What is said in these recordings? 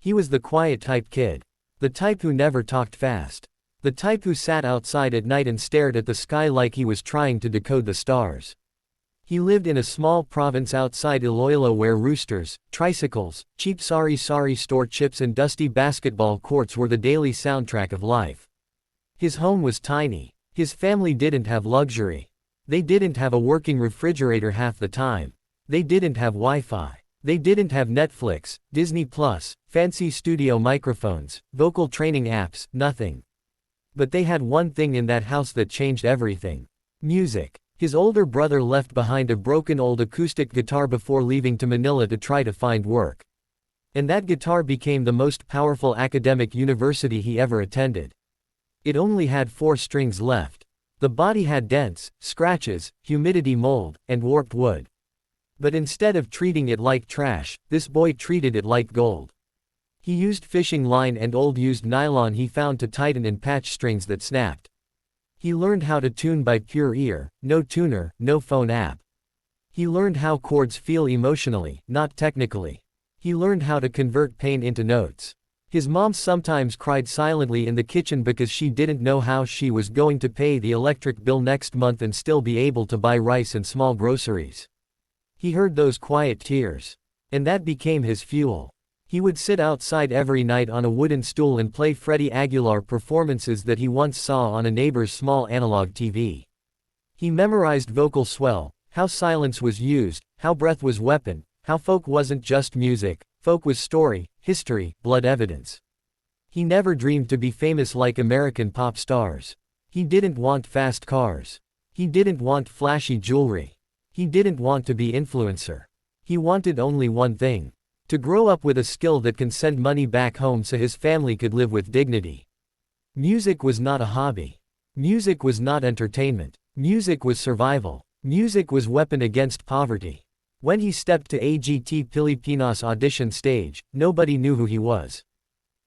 He was the quiet type kid. The type who never talked fast. The type who sat outside at night and stared at the sky like he was trying to decode the stars. He lived in a small province outside Iloilo where roosters, tricycles, cheap sari store chips and dusty basketball courts were the daily soundtrack of life. His home was tiny. His family didn't have luxury. They didn't have a working refrigerator half the time. They didn't have Wi-Fi. They didn't have Netflix, Disney Plus, fancy studio microphones, vocal training apps, nothing. But they had one thing in that house that changed everything. Music. His older brother left behind a broken old acoustic guitar before leaving to Manila to try to find work. And that guitar became the most powerful academic university he ever attended. It only had 4 strings left. The body had dents, scratches, humidity mold, and warped wood. But instead of treating it like trash, this boy treated it like gold. He used fishing line and old used nylon he found to tighten and patch strings that snapped. He learned how to tune by pure ear, no tuner, no phone app. He learned how chords feel emotionally, not technically. He learned how to convert pain into notes. His mom sometimes cried silently in the kitchen because she didn't know how she was going to pay the electric bill next month and still be able to buy rice and small groceries. He heard those quiet tears. And that became his fuel. He would sit outside every night on a wooden stool and play Freddie Aguilar performances that he once saw on a neighbor's small analog TV. He memorized vocal swell, how silence was used, how breath was weapon, how folk wasn't just music, folk was story, history, blood evidence. He never dreamed to be famous like American pop stars. He didn't want fast cars. He didn't want flashy jewelry. He didn't want to be influencer. He wanted only one thing. To grow up with a skill that can send money back home so his family could live with dignity. Music was not a hobby. Music was not entertainment. Music was survival. Music was weapon against poverty. When he stepped to AGT Pilipinas audition stage, nobody knew who he was.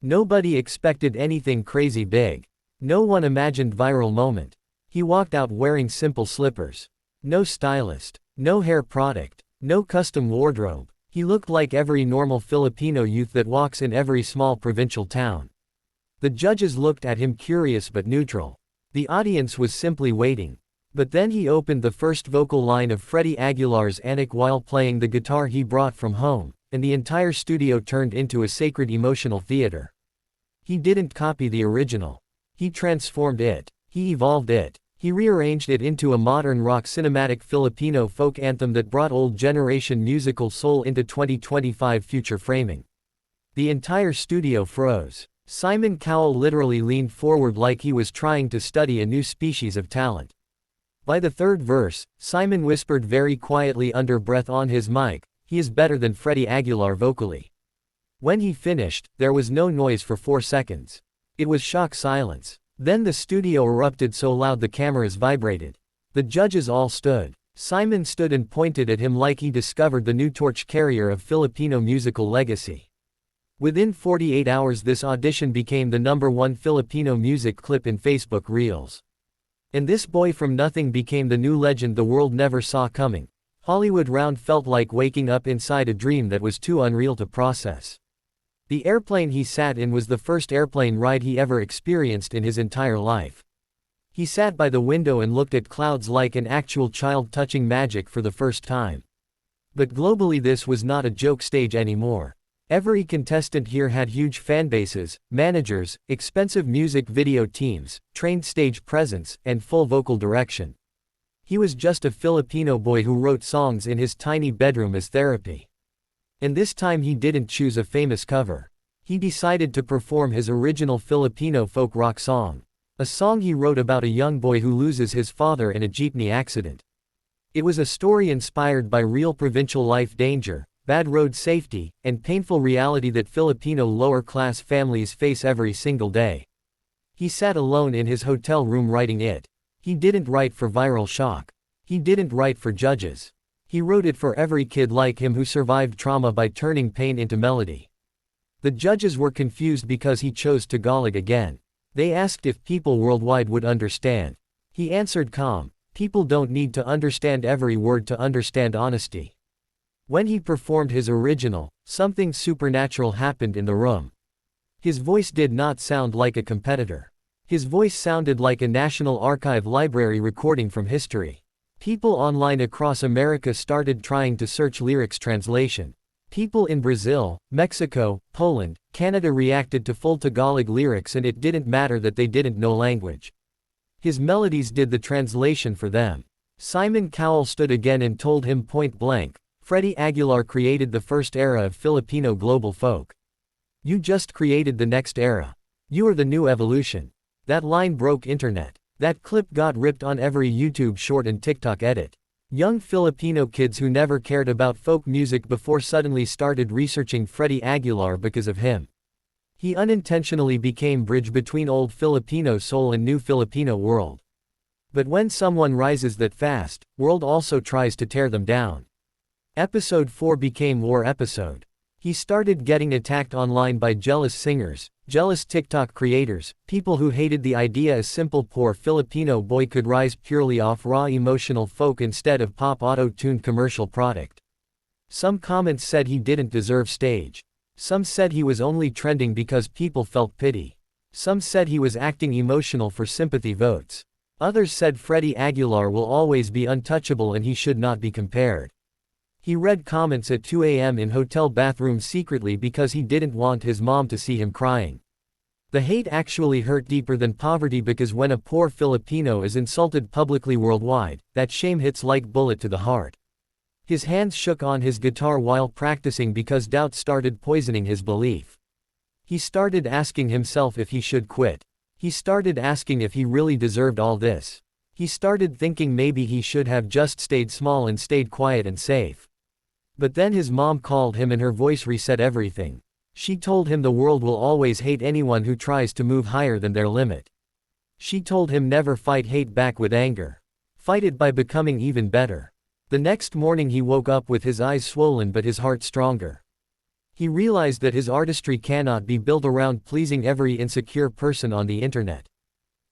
Nobody expected anything crazy big. No one imagined viral moment. He walked out wearing simple slippers. No stylist. No hair product. No custom wardrobe. He looked like every normal Filipino youth that walks in every small provincial town. The judges looked at him curious but neutral. The audience was simply waiting. But then he opened the first vocal line of Freddie Aguilar's Anak while playing the guitar he brought from home, and the entire studio turned into a sacred emotional theater. He didn't copy the original. He transformed it. He evolved it. He rearranged it into a modern rock cinematic Filipino folk anthem that brought old generation musical soul into 2025 future framing. The entire studio froze. Simon Cowell literally leaned forward like he was trying to study a new species of talent. By the third verse, Simon whispered very quietly under breath on his mic, "He is better than Freddie Aguilar vocally." When he finished, there was no noise for 4 seconds. It was shock silence. Then the studio erupted so loud the cameras vibrated. The judges all stood. Simon stood and pointed at him like he discovered the new torch carrier of Filipino musical legacy. Within 48 hours this audition became the #1 Filipino music clip in Facebook Reels. And this boy from nothing became the new legend the world never saw coming. Hollywood Round felt like waking up inside a dream that was too unreal to process. The airplane he sat in was the first airplane ride he ever experienced in his entire life. He sat by the window and looked at clouds like an actual child touching magic for the first time. But globally this was not a joke stage anymore. Every contestant here had huge fanbases, managers, expensive music video teams, trained stage presence, and full vocal direction. He was just a Filipino boy who wrote songs in his tiny bedroom as therapy. And this time he didn't choose a famous cover. He decided to perform his original Filipino folk rock song. A song he wrote about a young boy who loses his father in a jeepney accident. It was a story inspired by real provincial life danger, bad road safety, and painful reality that Filipino lower-class families face every single day. He sat alone in his hotel room writing it. He didn't write for viral shock. He didn't write for judges. He wrote it for every kid like him who survived trauma by turning pain into melody. The judges were confused because he chose Tagalog again. They asked if people worldwide would understand. He answered calm, "People don't need to understand every word to understand honesty." When he performed his original, something supernatural happened in the room. His voice did not sound like a competitor. His voice sounded like a National Archive library recording from history. People online across America started trying to search lyrics translation. People in Brazil, Mexico, Poland, Canada reacted to full Tagalog lyrics, and it didn't matter that they didn't know language. His melodies did the translation for them. Simon Cowell stood again and told him point blank, Freddie Aguilar created the first era of Filipino global folk. You just created the next era. You are the new evolution. That line broke internet. That clip got ripped on every YouTube short and TikTok edit. Young Filipino kids who never cared about folk music before suddenly started researching Freddie Aguilar because of him. He unintentionally became bridge between old Filipino soul and new Filipino world. But when someone rises that fast, world also tries to tear them down. Episode 4 became war episode. He started getting attacked online by jealous singers, jealous TikTok creators, people who hated the idea a simple poor Filipino boy could rise purely off raw emotional folk instead of pop auto-tuned commercial product. Some comments said he didn't deserve stage. Some said he was only trending because people felt pity. Some said he was acting emotional for sympathy votes. Others said Freddie Aguilar will always be untouchable and he should not be compared. He read comments at 2 a.m. in hotel bathrooms secretly because he didn't want his mom to see him crying. The hate actually hurt deeper than poverty, because when a poor Filipino is insulted publicly worldwide, that shame hits like bullet to the heart. His hands shook on his guitar while practicing because doubt started poisoning his belief. He started asking himself if he should quit. He started asking if he really deserved all this. He started thinking maybe he should have just stayed small and stayed quiet and safe. But then his mom called him and her voice reset everything. She told him the world will always hate anyone who tries to move higher than their limit. She told him never fight hate back with anger. Fight it by becoming even better. The next morning he woke up with his eyes swollen but his heart stronger. He realized that his artistry cannot be built around pleasing every insecure person on the internet.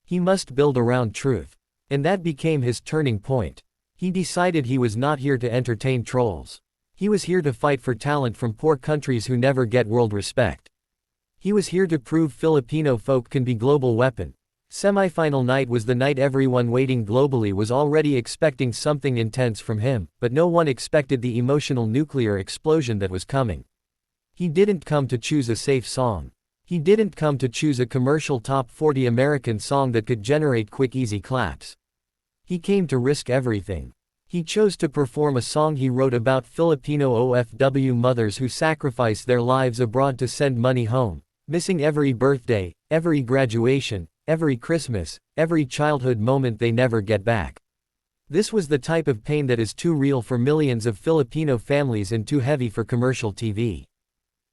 He must build around truth. And that became his turning point. He decided he was not here to entertain trolls. He was here to fight for talent from poor countries who never get world respect. He was here to prove Filipino folk can be global weapon. Semi-final night was the night everyone waiting globally was already expecting something intense from him, but no one expected the emotional nuclear explosion that was coming. He didn't come to choose a safe song. He didn't come to choose a commercial top 40 American song that could generate quick easy claps. He came to risk everything. He chose to perform a song he wrote about Filipino OFW mothers who sacrifice their lives abroad to send money home, missing every birthday, every graduation, every Christmas, every childhood moment they never get back. This was the type of pain that is too real for millions of Filipino families and too heavy for commercial TV.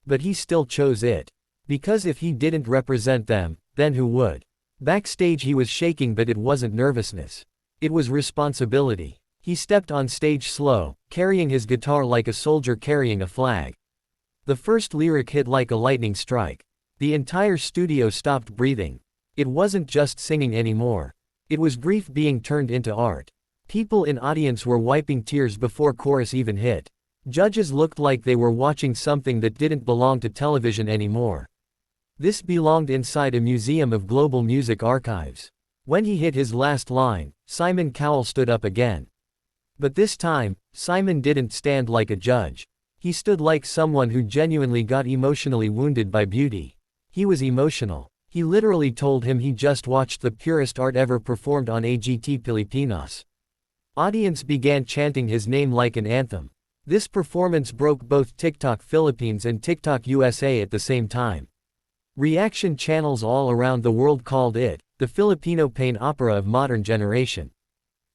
But he still chose it. Because if he didn't represent them, then who would? Backstage he was shaking, but it wasn't nervousness. It was responsibility. He stepped on stage slow, carrying his guitar like a soldier carrying a flag. The first lyric hit like a lightning strike. The entire studio stopped breathing. It wasn't just singing anymore. It was grief being turned into art. People in audience were wiping tears before chorus even hit. Judges looked like they were watching something that didn't belong to television anymore. This belonged inside a museum of global music archives. When he hit his last line, Simon Cowell stood up again. But this time, Simon didn't stand like a judge. He stood like someone who genuinely got emotionally wounded by beauty. He was emotional. He literally told him he just watched the purest art ever performed on AGT Pilipinas. Audience began chanting his name like an anthem. This performance broke both TikTok Philippines and TikTok USA at the same time. Reaction channels all around the world called it the Filipino pain opera of modern generation.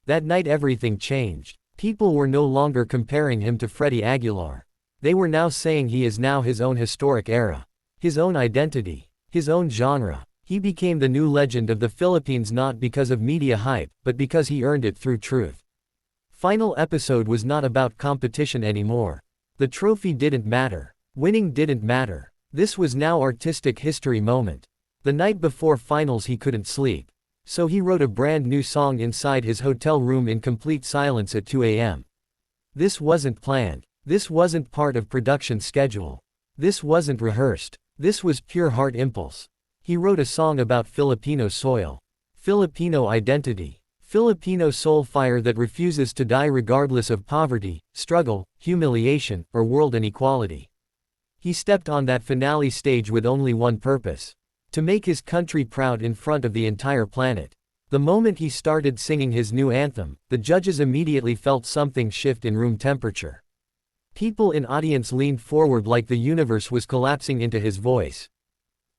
That night everything changed. People were no longer comparing him to Freddie Aguilar. They were now saying he is now his own historic era. His own identity. His own genre. He became the new legend of the Philippines, not because of media hype, but because he earned it through truth. Final episode was not about competition anymore. The trophy didn't matter. Winning didn't matter. This was now artistic history moment. The night before finals he couldn't sleep. So he wrote a brand new song inside his hotel room in complete silence at 2 a.m. This wasn't planned. This wasn't part of production schedule. This wasn't rehearsed. This was pure heart impulse. He wrote a song about Filipino soil. Filipino identity. Filipino soul fire that refuses to die regardless of poverty, struggle, humiliation, or world inequality. He stepped on that finale stage with only one purpose: to make his country proud in front of the entire planet. The moment he started singing his new anthem, the judges immediately felt something shift in room temperature. People in audience leaned forward like the universe was collapsing into his voice.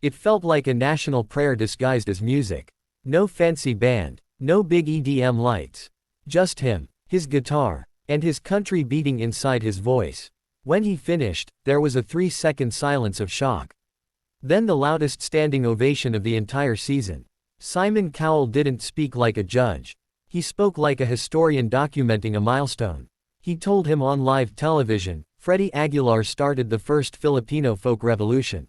It felt like a national prayer disguised as music. No fancy band, no big EDM lights. Just him, his guitar, and his country beating inside his voice. When he finished, there was a 3-second silence of shock. Then the loudest standing ovation of the entire season. Simon Cowell didn't speak like a judge. He spoke like a historian documenting a milestone. He told him on live television, Freddie Aguilar started the first Filipino folk revolution.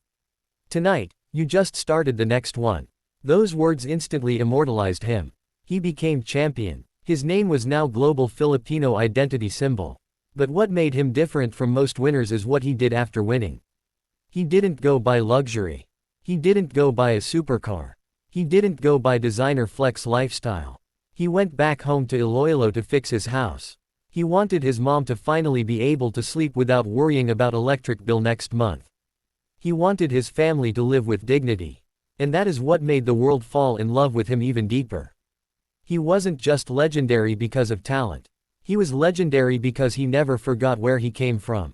Tonight, you just started the next one. Those words instantly immortalized him. He became champion. His name was now global Filipino identity symbol. But what made him different from most winners is what he did after winning. He didn't go buy luxury. He didn't go buy a supercar. He didn't go buy designer flex lifestyle. He went back home to Iloilo to fix his house. He wanted his mom to finally be able to sleep without worrying about electric bill next month. He wanted his family to live with dignity. And that is what made the world fall in love with him even deeper. He wasn't just legendary because of talent. He was legendary because he never forgot where he came from.